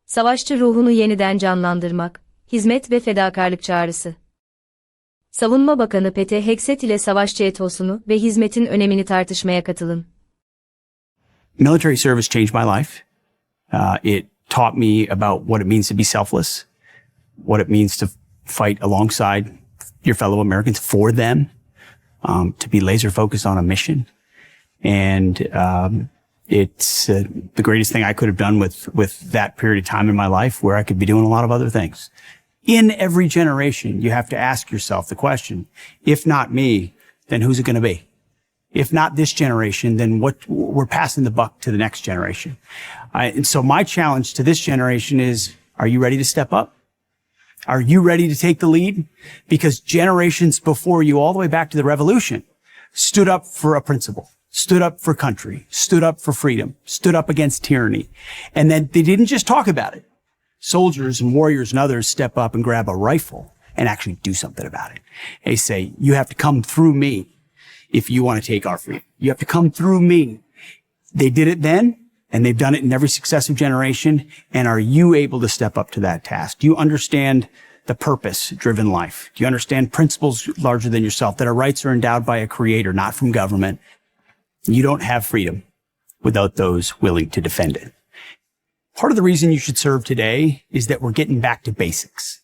Savaşçı Ruhunu Yeniden Canlandırmak, Hizmet ve Fedakarlık Çağrısı. Savunma Bakanı Pete Hegseth ile savaşçı ethosunu ve hizmetin önemini tartışmaya katılın. Military service changed my life. It taught me about what it means to be selfless, what it means to fight alongside your fellow Americans for them, to be laser focused on a mission. And it's the greatest thing I could have done with that period of time in my life where I could be doing a lot of other things. In every generation, you have to ask yourself the question, if not me, then who's it going to be? If not this generation, then we're passing the buck to the next generation. And so my challenge to this generation is, are you ready to step up? Are you ready to take the lead? Because generations before you, all the way back to the revolution, stood up for a principle, stood up for country, stood up for freedom, stood up against tyranny. And then they didn't just talk about it. Soldiers and warriors and others step up and grab a rifle and actually do something about it. They say, you have to come through me if you want to take our freedom. You have to come through me. They did it then, and they've done it in every successive generation. And are you able to step up to that task? Do you understand the purpose-driven life? Do you understand principles larger than yourself, that our rights are endowed by a creator, not from government? You don't have freedom without those willing to defend it. Part of the reason you should serve today is that we're getting back to basics.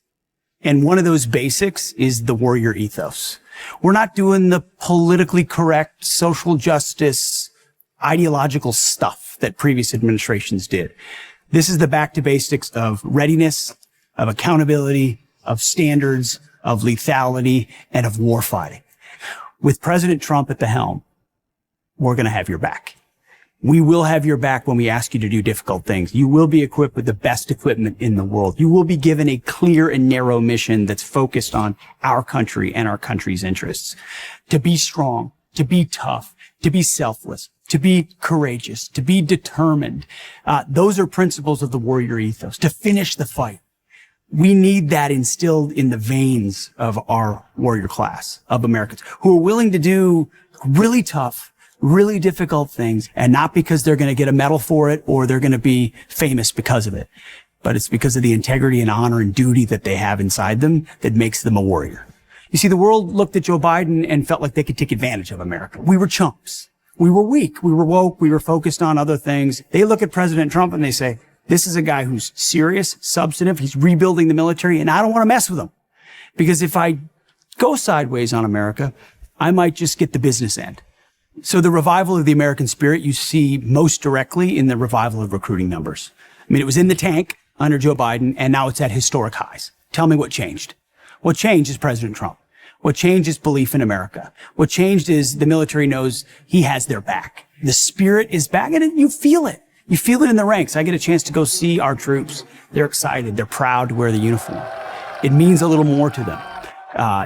And one of those basics is the warrior ethos. We're not doing the politically correct, social justice, ideological stuff that previous administrations did. This is the back to basics of readiness, of accountability, of standards, of lethality, and of warfighting. With President Trump at the helm, we're going to have your back. We will have your back when we ask you to do difficult things. You will be equipped with the best equipment in the world. You will be given a clear and narrow mission that's focused on our country and our country's interests. To be strong, to be tough, to be selfless, to be courageous, to be determined. Those are principles of the warrior ethos. To finish the fight. We need that instilled in the veins of our warrior class of Americans who are willing to do really tough, really difficult things, and not because they're going to get a medal for it or they're going to be famous because of it, but it's because of the integrity and honor and duty that they have inside them that makes them a warrior. You see, the world looked at Joe Biden and felt like they could take advantage of America. We were chumps. We were weak. We were woke. We were focused on other things. They look at President Trump and they say, this is a guy who's serious, substantive. He's rebuilding the military, and I don't want to mess with him. Because if I go sideways on America, I might just get the business end. So the revival of the American spirit you see most directly in the revival of recruiting numbers. I mean, it was in the tank under Joe Biden, and now it's at historic highs. Tell me what changed. What changed is President Trump. What changed is belief in America. What changed is the military knows he has their back. The spirit is back, and you feel it. You feel it in the ranks. I get a chance to go see our troops. They're excited. They're proud to wear the uniform. It means a little more to them.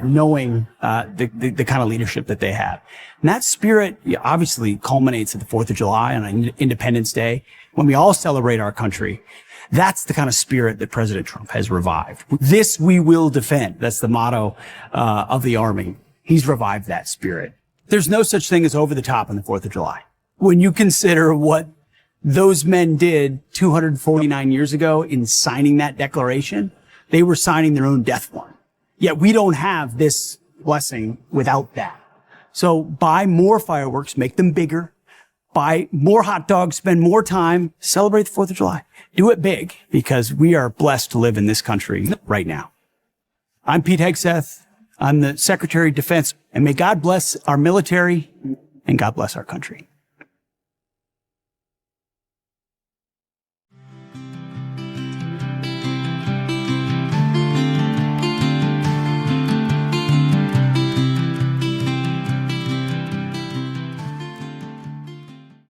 Knowing the kind of leadership that they have. And that spirit obviously culminates at the 4th of July on Independence Day, when we all celebrate our country. That's the kind of spirit that President Trump has revived. This we will defend. That's the motto of the Army. He's revived that spirit. There's no such thing as over the top on the 4th of July. When you consider what those men did 249 years ago in signing that declaration, they were signing their own death warrant. Yet we don't have this blessing without that. So buy more fireworks, make them bigger. Buy more hot dogs, spend more time, celebrate the 4th of July. Do it big, because we are blessed to live in this country right now. I'm Pete Hegseth. I'm the Secretary of Defense, and may God bless our military and God bless our country.